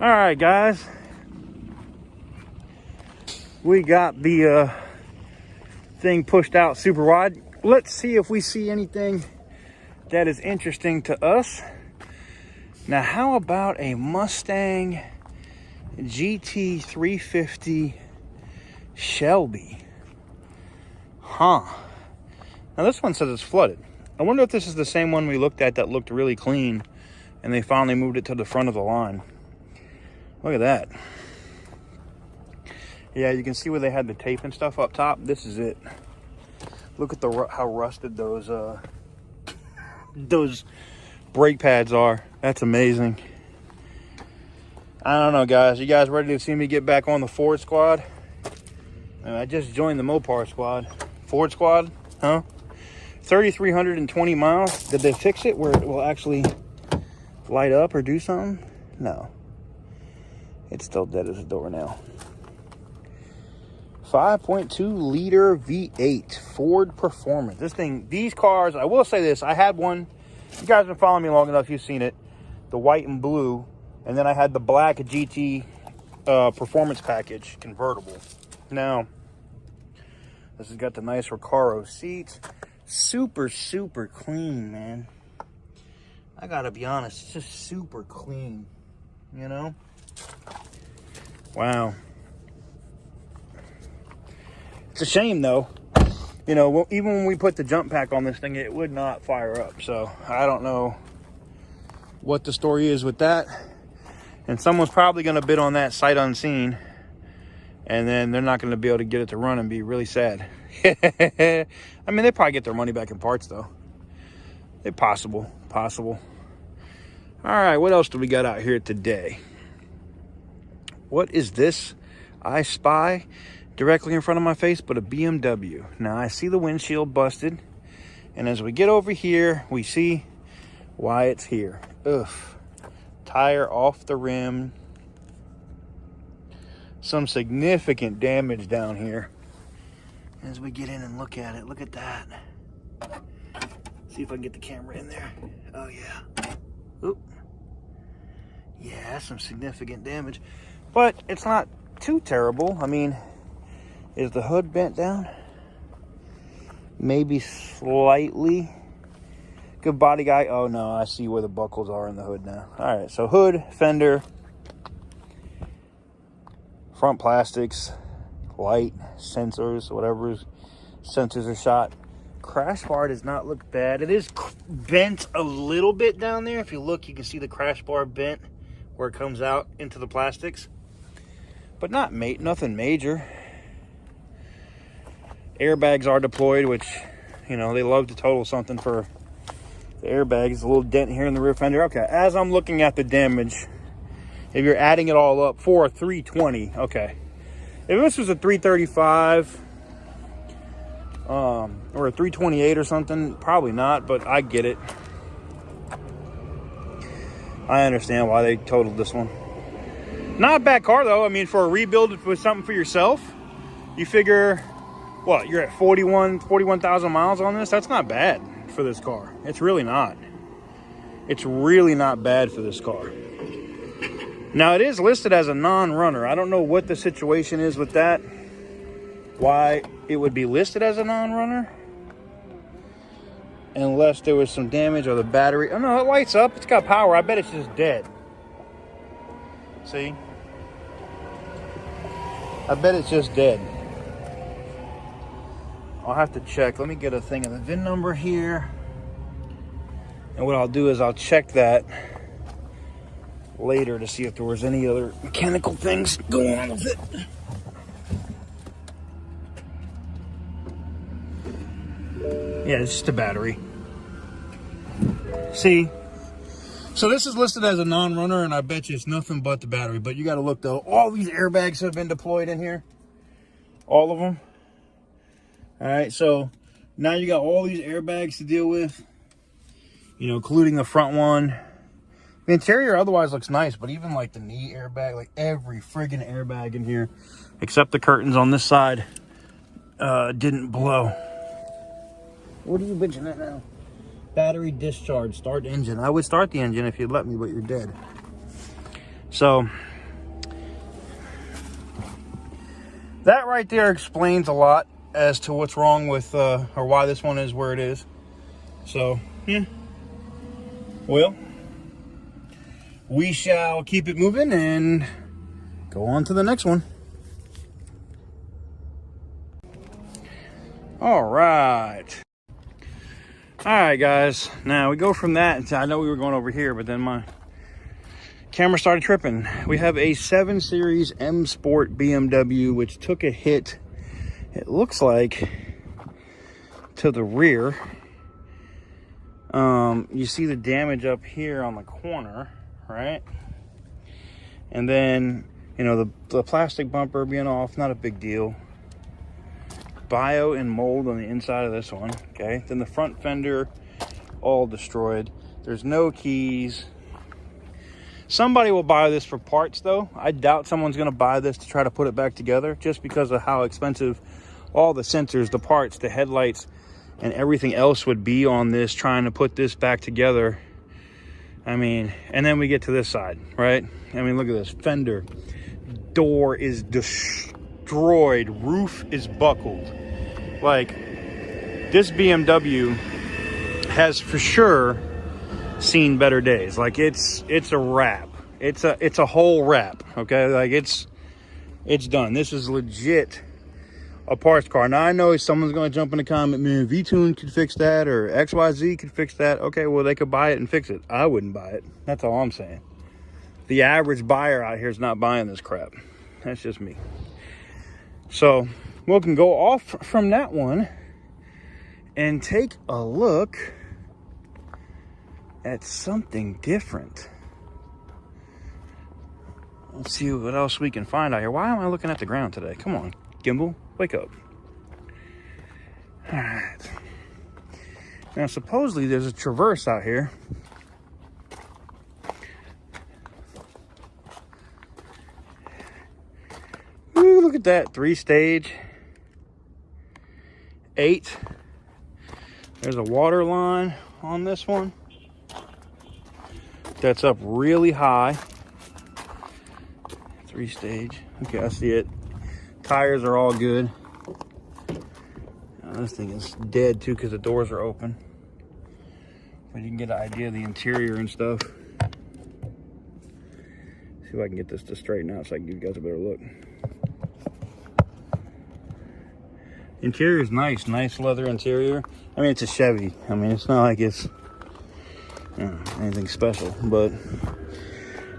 All right, guys. We got the thing pushed out super wide. Let's see if we see anything that is interesting to us. Now, how about a Mustang GT 350 Shelby? Huh. Now, this one says it's flooded. I wonder if this is the same one we looked at that looked really clean and they finally moved it to the front of the line. Look at that. Yeah, you can see where they had the tape and stuff up top. This is it. Look at how rusted those brake pads are. That's amazing. I don't know, guys. You guys ready to see me get back on the Ford squad? I just joined the Mopar squad. Ford squad, huh? 3,320 miles. Did they fix it where it will actually light up or do something? No. It's still dead as a door now. 5.2 liter V8 Ford Performance. These cars, I will say this, I had one. You guys have been following me long enough, you've seen it. The white and blue. And then I had the black GT Performance Package convertible. Now, this has got the nice Recaro seats. Super, super clean, man. I gotta be honest, it's just super clean, you know? Wow. It's a shame, though. You know, even when we put the jump pack on this thing, it would not fire up. So I don't know what the story is with that. And someone's probably going to bid on that sight unseen. And then they're not going to be able to get it to run and be really sad. I mean, they probably get their money back in parts, though. It's possible. All right, what else do we got out here today? What is this? I spy directly in front of my face, but a BMW. Now, I see the windshield busted. And as we get over here, we see why it's here. Ugh. Tire off the rim. Some significant damage down here. As we get in and look at it, look at that. See if I can get the camera in there. Oh, yeah. Oop. Yeah, that's some significant damage. But it's not too terrible. I mean, is the hood bent down? Maybe slightly. Good body guy. Oh, no, I see where the buckles are in the hood now. All right, so hood, fender, front plastics, light, sensors, whatever sensors are shot. Crash bar does not look bad. It is bent a little bit down there. If you look, you can see the crash bar bent where it comes out into the plastics. But nothing major. Airbags are deployed, which, you know, they love to total something for the airbags. A little dent here in the rear fender. Okay, as I'm looking at the damage, if you're adding it all up for a 320, okay. If this was a 335 or a 328 or something, probably not, but I get it. I understand why they totaled this one. Not a bad car, though. I mean, for a rebuild with something for yourself, you figure, what, you're at 41,000 miles on this? That's not bad for this car. It's really not. It's really not bad for this car. Now, it is listed as a non-runner. I don't know what the situation is with that. Why it would be listed as a non-runner. Unless there was some damage or the battery. Oh, no, it lights up. It's got power. I bet it's just dead. See? I bet it's just dead. I'll have to check. Let me get a thing of the VIN number here. And what I'll do is I'll check that later to see if there was any other mechanical things going on with it. Yeah, it's just a battery. See? So this is listed as a non-runner, and I bet you it's nothing but the battery. But you got to look, though. All these airbags have been deployed in here. All of them. All right, so now you got all these airbags to deal with. You know, including the front one. The interior otherwise looks nice, but even like the knee airbag, like every friggin' airbag in here, except the curtains on this side, didn't blow. What are you bitching at now? Battery discharge, start engine. I would start the engine if you'd let me, but you're dead. So, that right there explains a lot as to what's wrong with, or why this one is where it is. So, yeah. Well, we shall keep it moving and go on to the next one. All right, guys. Now we go from that. I know we were going over here, but then my camera started tripping. We have a 7 Series M Sport BMW, which took a hit, it looks like, to the rear. You see the damage up here on the corner, right? And then, you know, the plastic bumper being off, not a big deal. Bio and mold on the inside of this one, okay? Then the front fender, all destroyed. There's no keys. Somebody will buy this for parts, though. I doubt someone's gonna buy this to try to put it back together, just because of how expensive all the sensors, the parts, the headlights, and everything else would be on this, trying to put this back together. I mean, and then we get to this side, right? I mean, look at this. Fender, door is destroyed, roof is buckled. Like, this BMW has for sure seen better days. Like, it's a wrap. It's a whole wrap, okay? Like, it's done. This is legit a parts car. Now, I know someone's going to jump in the comment, man, V-Tune could fix that, or XYZ could fix that. Okay, well, they could buy it and fix it. I wouldn't buy it. That's all I'm saying. The average buyer out here is not buying this crap. That's just me. So, we can go off from that one and take a look at something different. Let's see what else we can find out here. Why am I looking at the ground today? Come on, gimbal, wake up. All right. Now, supposedly there's a Traverse out here. Ooh, look at that, 3-stage. 8. There's a water line on this one that's up really high. 3-stage. Okay, I see it. Tires are all good. Now, this thing is dead too because the doors are open. But you can get an idea of the interior and stuff. See if I can get this to straighten out so I can give you guys a better look. Interior is nice leather interior. I mean, it's a Chevy. I mean, it's not like it's anything special, but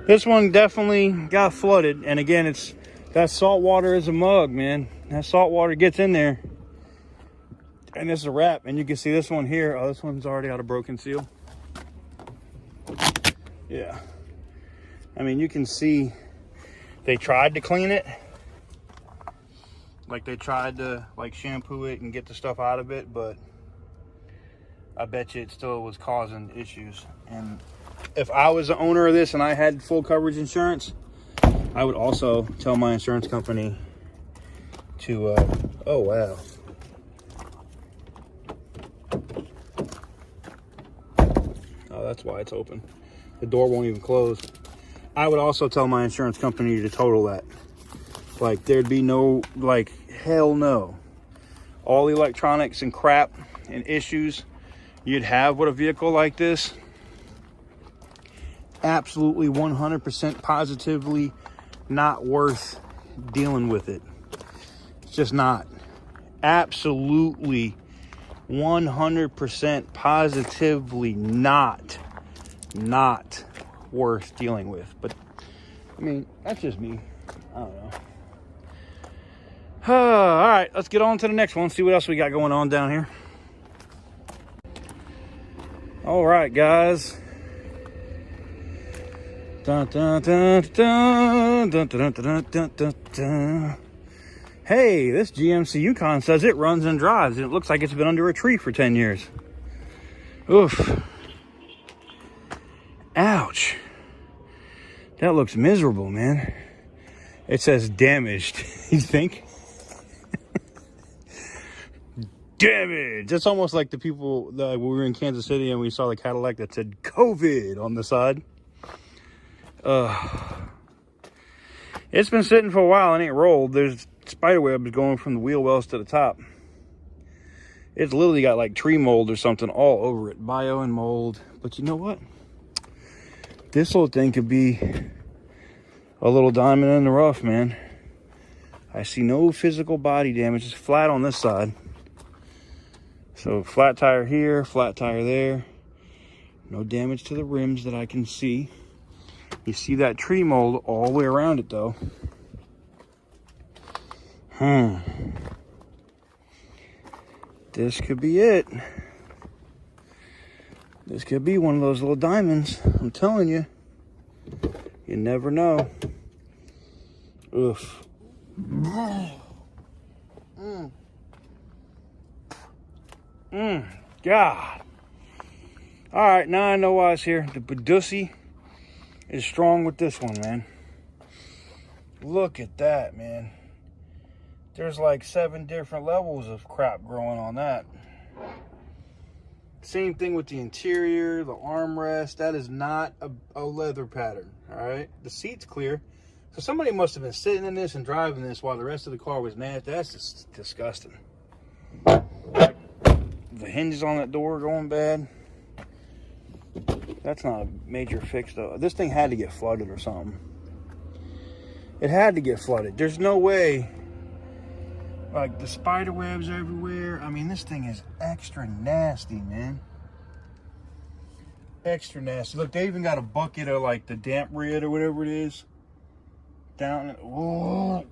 this one definitely got flooded. And again, it's that salt water is a mug, man. That salt water gets in there, and it's a wrap. And you can see this one here. Oh, this one's already got a broken seal. Yeah. I mean, you can see they tried to clean it. Like, they tried to, like, shampoo it and get the stuff out of it, but I bet you it still was causing issues. And if I was the owner of this and I had full coverage insurance, I would also tell my insurance company to, oh, wow. Oh, that's why it's open. The door won't even close. I would also tell my insurance company to total that. Like, there'd be no, like, hell no. All electronics and crap and issues you'd have with a vehicle like this, absolutely 100% positively not worth dealing with it. It's just not. Absolutely 100% positively not worth dealing with. But I mean, that's just me. I don't know. All right, let's get on to the next one. See what else we got going on down here. All right, guys. Dun, dun, dun, dun, dun, dun, dun, dun, dun, dun. Hey, this GMC Yukon says it runs and drives, and it looks like it's been under a tree for 10 years. Oof. Ouch. That looks miserable, man. It says damaged. You think? Damage. It's almost like the people that we were in Kansas City and we saw the Cadillac that said COVID on the side. It's been sitting for a while and ain't rolled. There's spider web is going from the wheel wells to the top. It's literally got like tree mold or something all over it, bio and mold. But you know what? This little thing could be a little diamond in the rough, man. I see no physical body damage. It's flat on this side. So flat tire here, flat tire there. No damage to the rims that I can see. You see that tree mold all the way around it though. This could be it. This could be one of those little diamonds. I'm telling you. You never know. Oof. God. All right, now I know why it's here. The Badusi is strong with this one, man. Look at that, man. There's like 7 different levels of crap growing on that. Same thing with the interior, the armrest. That is not a leather pattern, all right? The seat's clear. So somebody must have been sitting in this and driving this while the rest of the car was nasty. That's just disgusting. The hinges on that door going bad. That's not a major fix, though. This thing had to get flooded or something. It had to get flooded. There's no way. Like, the spider webs everywhere. I mean, this thing is extra nasty, man. Extra nasty. Look, they even got a bucket of, like, the damp rid or whatever it is. Down. Oh,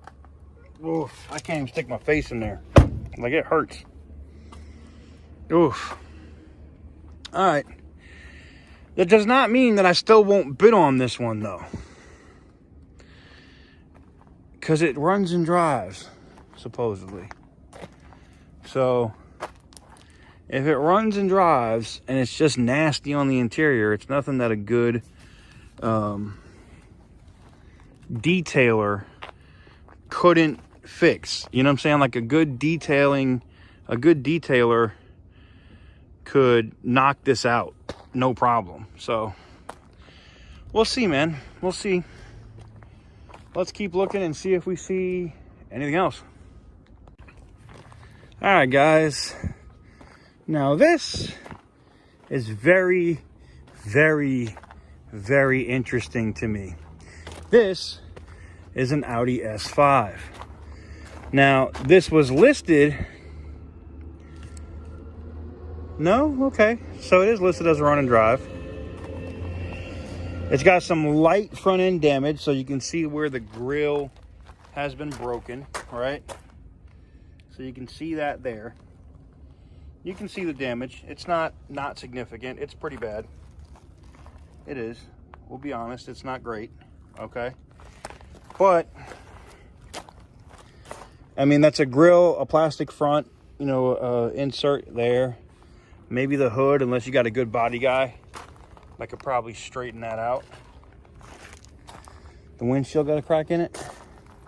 oof. I can't even stick my face in there. Like, it hurts. Oof. All right. That does not mean that I still won't bid on this one, though. Because it runs and drives. Supposedly. So if it runs and drives and it's just nasty on the interior, it's nothing that a good detailer couldn't fix. You know what I'm saying? Like a good detailer could knock this out, no problem. So we'll see, man. We'll see. Let's keep looking and see if we see anything else. All right, guys. Now this is very, very, very interesting to me. This is an Audi S5. Now, this was listed. No? Okay. So it is listed as a run and drive. It's got some light front end damage, so you can see where the grille has been broken, right? So you can see that there. You can see the damage. It's not significant. It's pretty bad. It is. We'll be honest. It's not great. Okay. But, I mean, that's a grill, a plastic front, you know, insert there. Maybe the hood, unless you got a good body guy. I could probably straighten that out. The windshield got a crack in it.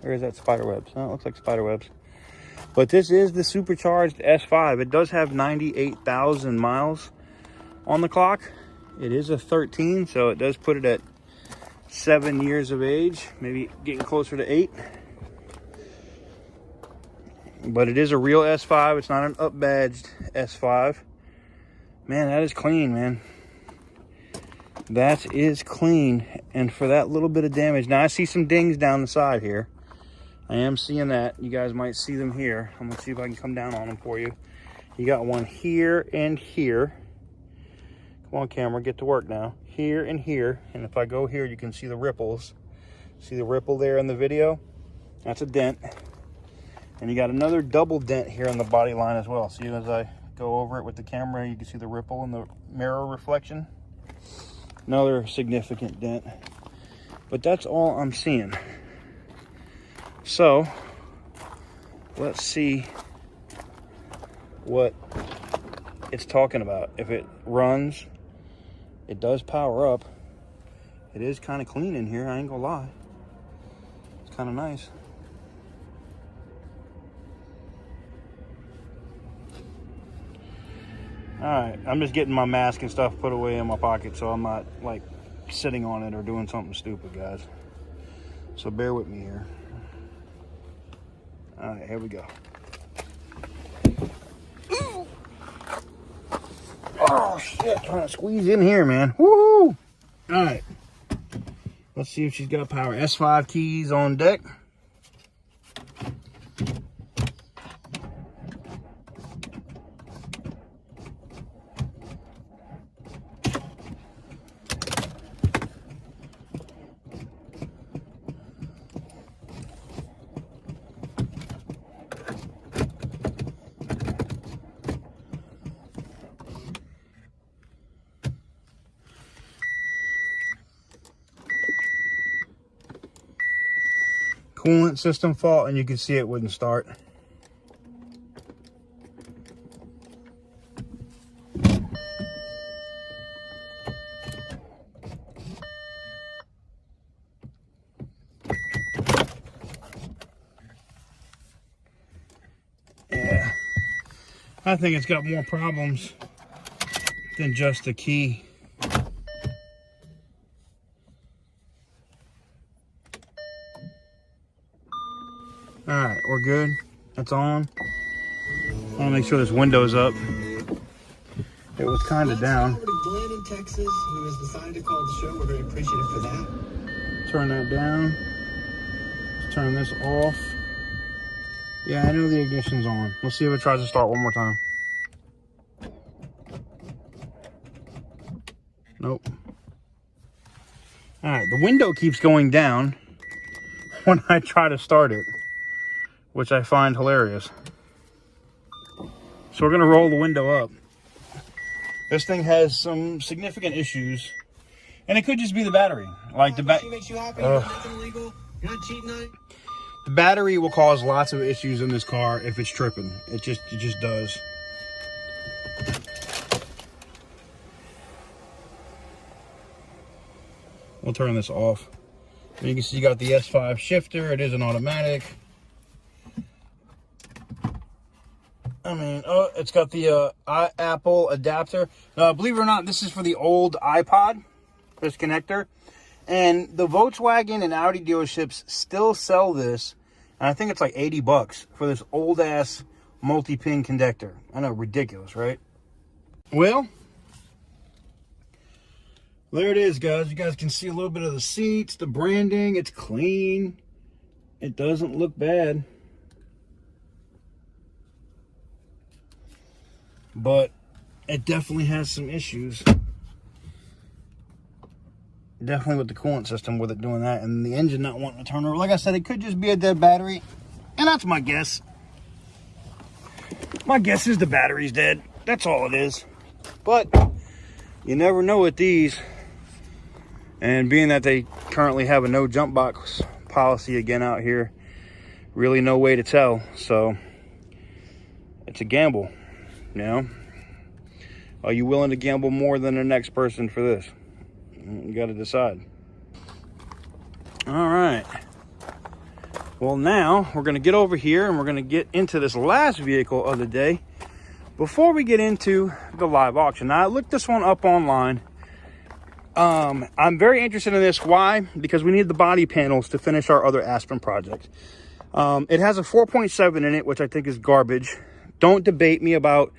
Or is that spider webs? No, it looks like spider webs. But this is the supercharged S5. It does have 98,000 miles on the clock. It is a 13, so it does put it at 7 years of age, maybe getting closer to 8. But it is a real S5. It's not an up-badged S5. Man, that is clean, man. That is clean. And for that little bit of damage, now I see some dings down the side here. I am seeing that. You guys might see them here. I'm gonna see if I can come down on them for you. You got one here and here. Come on, camera, get to work now. Here and here. And if I go here, you can see the ripples. See the ripple there in the video? That's a dent. And you got another double dent here on the body line as well. See, as I go over it with the camera, you can see the ripple in the mirror reflection. Another significant dent. But that's all I'm seeing. So, let's see what it's talking about. If it runs, it does power up. It is kind of clean in here, I ain't gonna lie. It's kind of nice. All right, I'm just getting my mask and stuff put away in my pocket so I'm not like sitting on it or doing something stupid, guys. So bear with me here. All right, here we go. Oh shit, trying to squeeze in here, man. Woo! All right, let's see if she's got power. S5 keys on deck. Coolant system fault, and you can see it wouldn't start. Yeah, I think it's got more problems than just the key. All right, we're good. That's on. I want to make sure this window's up. It was kind of down. Glenn in Texas, who has decided to call the show. We're very appreciative for that. Turn that down. Let's turn this off. Yeah, I know the ignition's on. Let's see if it tries to start one more time. Nope. All right, the window keeps going down when I try to start it, which I find hilarious. So we're gonna roll the window up. This thing has some significant issues, and it could just be the battery. Like the the battery will cause lots of issues in this car if it's tripping. It just does. We'll turn this off. And you can see you got the S5 shifter. It is an automatic. I mean, oh, it's got the Apple adapter. Believe it or not, this is for the old iPod, this connector. And the Volkswagen and Audi dealerships still sell this. And I think it's like 80 bucks for this old ass multi-pin connector. I know, ridiculous, right? Well, there it is, guys. You guys can see a little bit of the seats, the branding. It's clean. It doesn't look bad. But it definitely has some issues. Definitely with the coolant system, with it doing that, and the engine not wanting to turn over. Like I said, it could just be a dead battery, and that's my guess. My guess is the battery's dead. That's all it is. But you never know with these. And being that they currently have a no jump box policy again out here, really no way to tell. So it's a gamble, you know. Are you willing to gamble more than the next person for this? You got to decide. All right. Well, now we're going to get over here and we're going to get into this last vehicle of the day before we get into the live auction. Now, I looked this one up online. I'm very interested in this. Why? Because we need the body panels to finish our other Aspen project. It has a 4.7 in it, which I think is garbage. Don't debate me about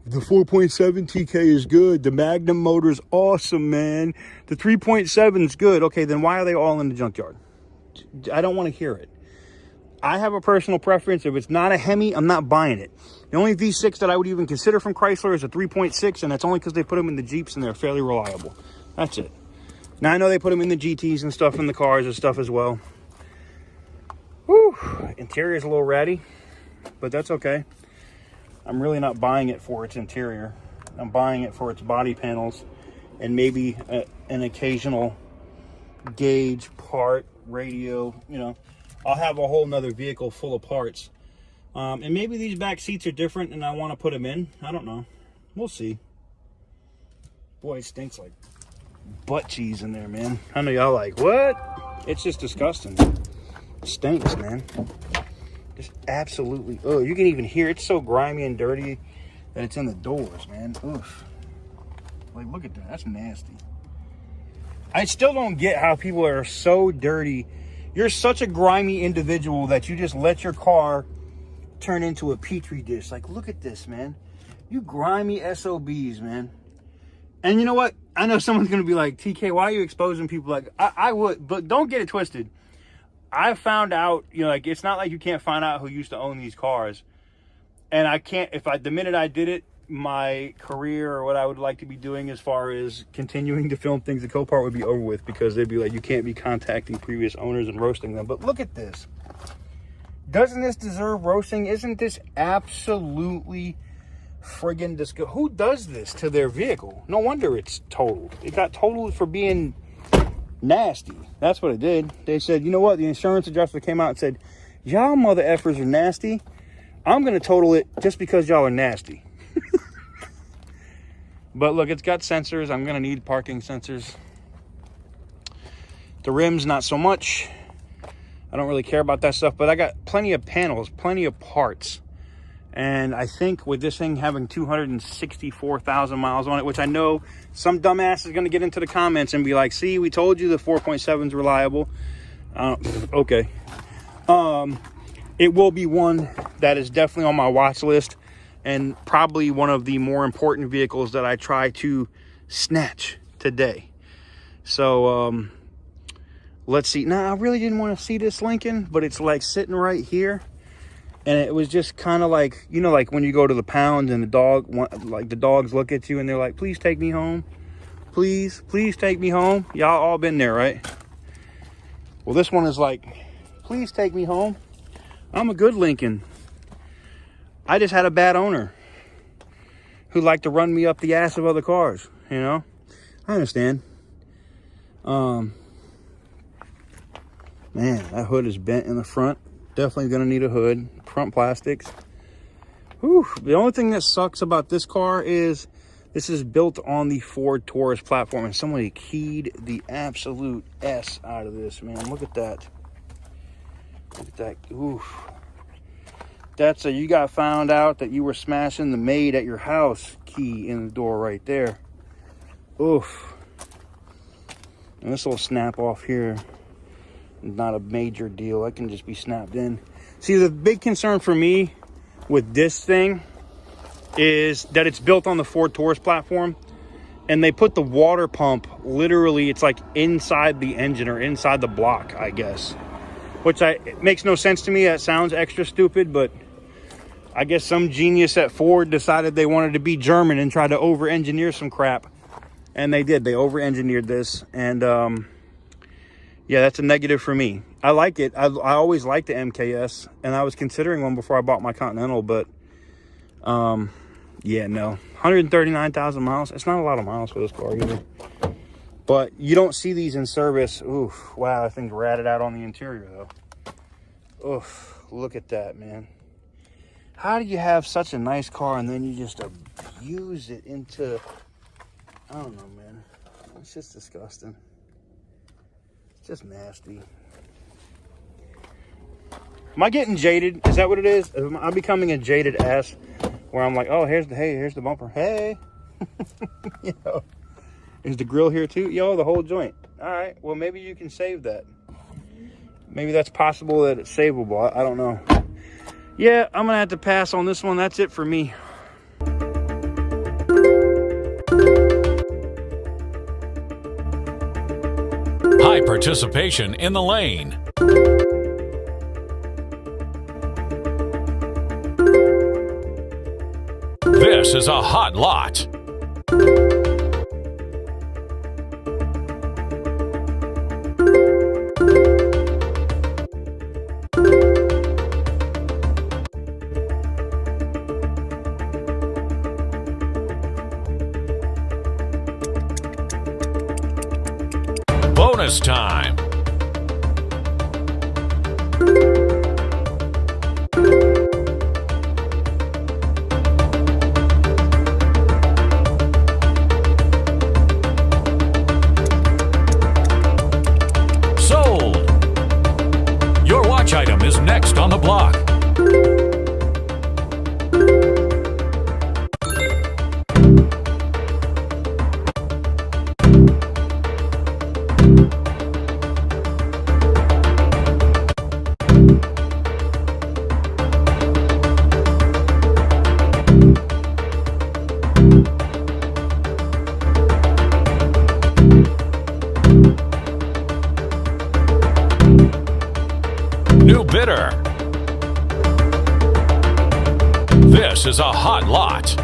the 4.7 TK is good. The Magnum motor is awesome, man. The 3.7 is good. Okay, then why are they all in the junkyard? I don't want to hear it. I have a personal preference. If it's not a Hemi, I'm not buying it. The only V6 that I would even consider from Chrysler is a 3.6, and that's only because they put them in the Jeeps and they're fairly reliable. That's it. Now, I know they put them in the GTs and stuff in the cars and stuff as well. Whew. Interior's a little ratty, but that's okay. I'm really not buying it for its interior. I'm buying it for its body panels and maybe an occasional gauge, part, radio, you know. I'll have a whole nother vehicle full of parts. And maybe these back seats are different and I want to put them in. I don't know. We'll see. Boy, it stinks like butt cheese in there, man. I know y'all like, what? It's just disgusting. It stinks, man. Just absolutely. Oh, you can even hear it's so grimy and dirty that it's in the doors, man. Oof. Like, look at that. That's nasty. I still don't get how people are so dirty. You're such a grimy individual that you just let your car turn into a petri dish. Like, look at this, man. You grimy SOBs, man. And you know what? I know someone's going to be like, TK, why are you exposing people? Like, I would, but don't get it twisted. I found out, you know, like, it's not like you can't find out who used to own these cars. And I can't, the minute I did it, my career or what I would like to be doing as far as continuing to film things at Copart would be over with, because they'd be like, you can't be contacting previous owners and roasting them. But look at this. Doesn't this deserve roasting? Isn't this absolutely friggin' disgusting? Who does this to their vehicle? No wonder it's totaled. It got totaled for being nasty. That's what it did. They said, you know what? The insurance adjuster came out and said, y'all mother effers are nasty. I'm going to total it just because y'all are nasty. But look, it's got sensors. I'm going to need parking sensors. The rims, not so much. I don't really care about that stuff, but I got plenty of panels, plenty of parts. And I think with this thing having 264,000 miles on it, which I know some dumbass is going to get into the comments and be like, see, we told you the 4.7 is reliable. Okay. It will be one that is definitely on my watch list, and probably one of the more important vehicles that I try to snatch today. So let's see. Now, I really didn't want to see this Lincoln, but it's like sitting right here. And it was just kind of like, you know, like when you go to the pound and the dogs look at you and they're like, please take me home. Please take me home. Y'all all been there, right? Well, this one is like, please take me home. I'm a good Lincoln. I just had a bad owner who liked to run me up the ass of other cars, you know? I understand. Man, that hood is bent in the front. Definitely gonna need a hood. Front plastics. Whew. The only thing that sucks about this car is this is built on the Ford Taurus platform, and somebody keyed the absolute S out of this, man. Look at that. Look at that. Oof. That's a you got found out that you were smashing the maid at your house key in the door right there. Oof. And this little snap off here, not a major deal. That can just be snapped in. See, the big concern for me with this thing is that it's built on the Ford Taurus platform, and they put the water pump literally, it's like inside the engine or inside the block, I guess. Which it makes no sense to me. That sounds extra stupid, but I guess some genius at Ford decided they wanted to be German and try to over-engineer some crap. And they did. They over-engineered this. And yeah, that's a negative for me. I like it. I always liked the MKS, and I was considering one before I bought my Continental, but yeah, no. 139,000 miles. It's not a lot of miles for this car either. But you don't see these in service. Oof, wow, that thing's ratted out on the interior though. Oof, look at that, man. How do you have such a nice car and then you just abuse it into, I don't know, man. It's just disgusting. It's just nasty. Am I getting jaded? Is that what it is? Am I becoming a jaded ass where I'm like, oh, here's the bumper. Hey. You know. Is the grill here too? Yo, the whole joint. All right, well, maybe you can save that. Maybe that's possible that it's savable. I don't know. Yeah, I'm gonna have to pass on this one. That's it for me. High participation in the lane. This is a hot lot. Bonus time. Sold. Your watch item is next on the block. new bidder. This is a hot lot.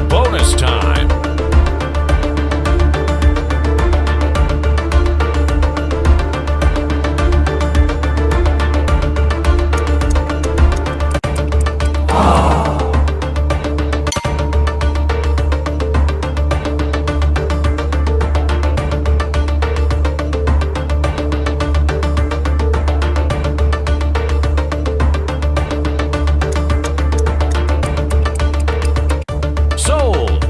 Bonus time. Sold.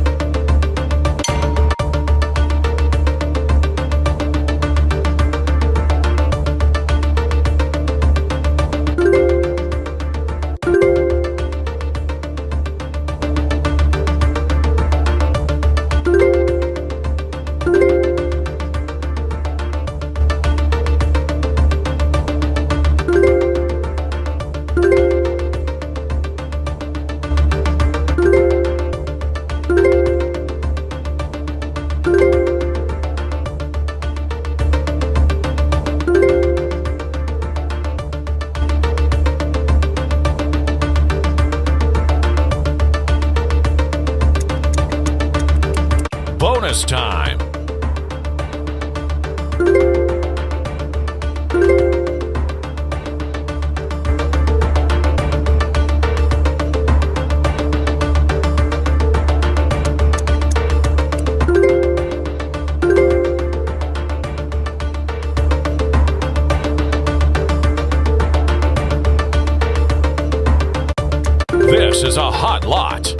Bonus time. This is a hot lot.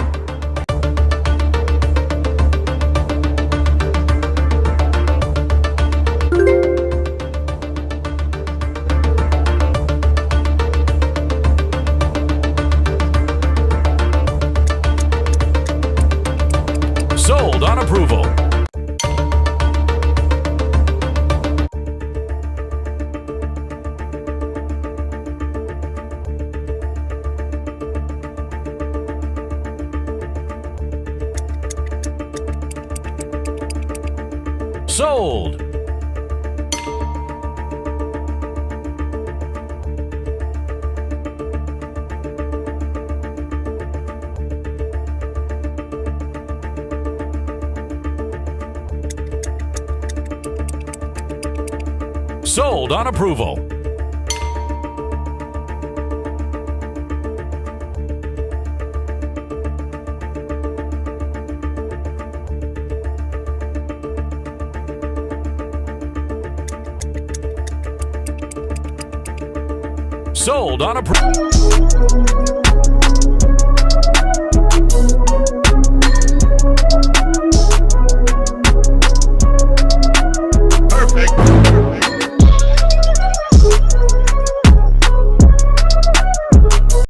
Sold on approval. Sold. Sold on approval. Sold on approval.